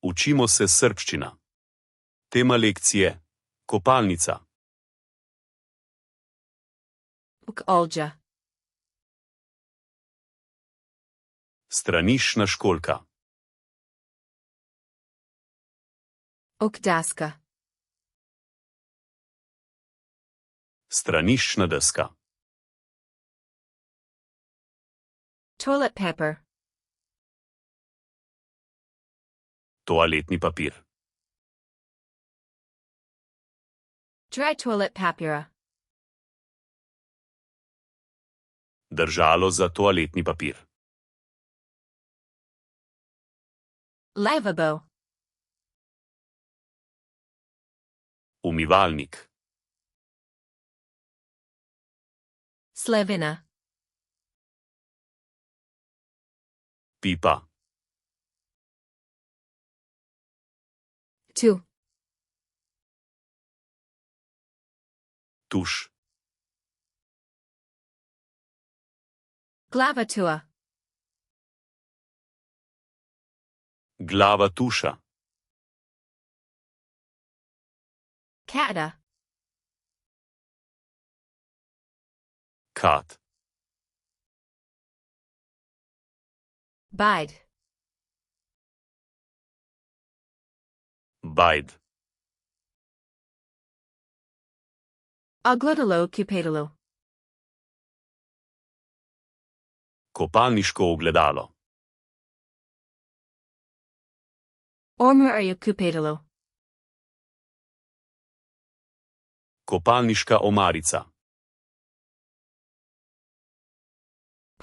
Učimo se srbščina. Tema lekcije: kopalnica. Olđa. Straniščna školjka. Daska. Straniščna deska. Toilet paper. Toaletni papir. Dry toilet papira. Držalo za toaletni papir. Lavabo. Umivalnik. Slevina. Pipa. Tu. Tuš. Glavatua. Glava tuša. Kada. Kat. Bide. Bajd. Oglodalo cupedalo. Kopalniško ogledalo. Ormario cupedalo. Kopalniška omarica.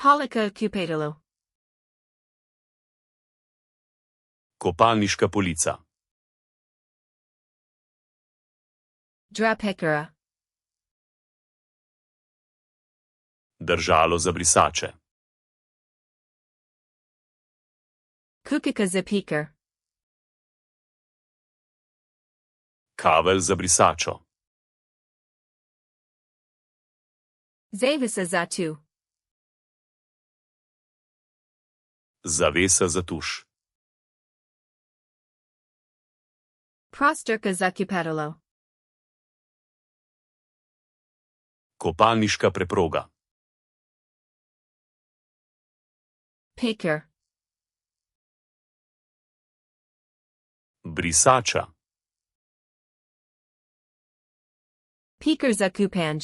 Polika cupedalo. Kopalniška polica. Drapekara. Držalo za brisače. Kukika za peker. Kavelj za brisačo. Zavisa za tu. Zavesa za tuš. Prostorka za cupedalo. Kopalniška preproga. Peker. Brisača. Peker za kupanj.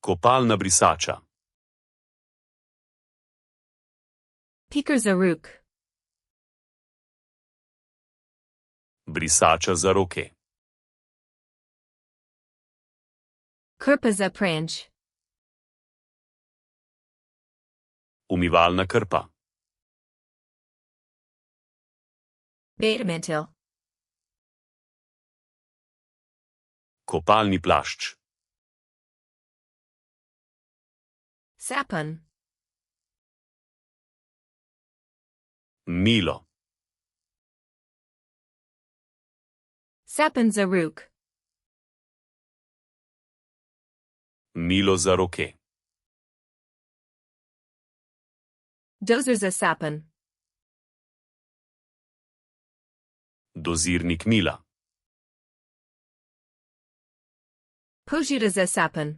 Kopalna brisača. Peker za ruk. Brisača za roke. Krpa za pranj. Umivalna krpa. Badminton. Kopalni plašč. Sapun. Milo. Sapun za ruk. Milo za roke. Dozer za sapun. Dozirnik mila. Požira za sapun.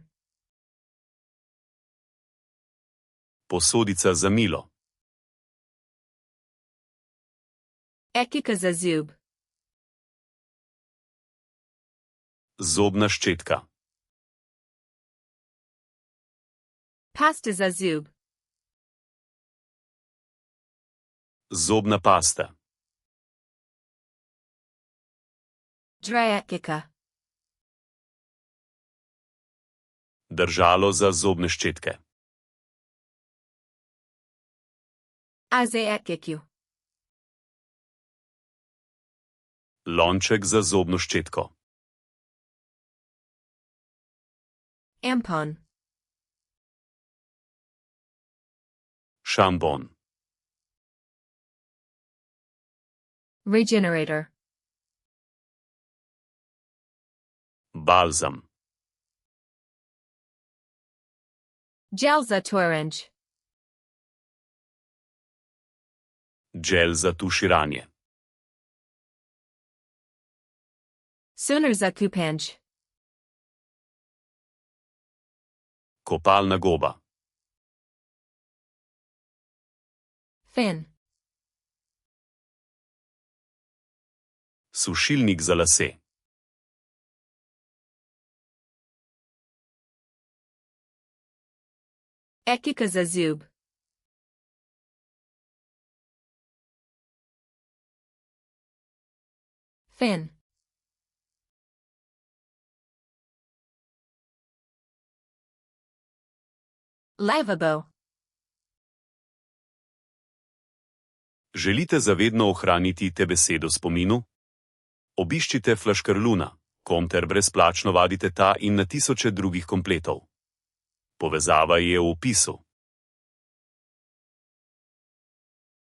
Posodica za milo. Ekika za zub. Zobna ščetka. Pasta za zub. Zobna pasta. Dryekika. Držalo za zobne ščetke. Azeekiku. Lonček za zobno ščetko. Ampon. Šampon. Regenerator. Balzam. Gel za toranj. Gel za tuširanje. Sooner za kupanj. Kopalna goba. Fin. Sušilnik za lase. Ekika za zub. Fin. Lavabo. Želite zavedno ohraniti te besede v spominu? Obiščite Flaškarluna, kom ter brezplačno vadite ta in na tisoče drugih kompletov. Povezava je v opisu.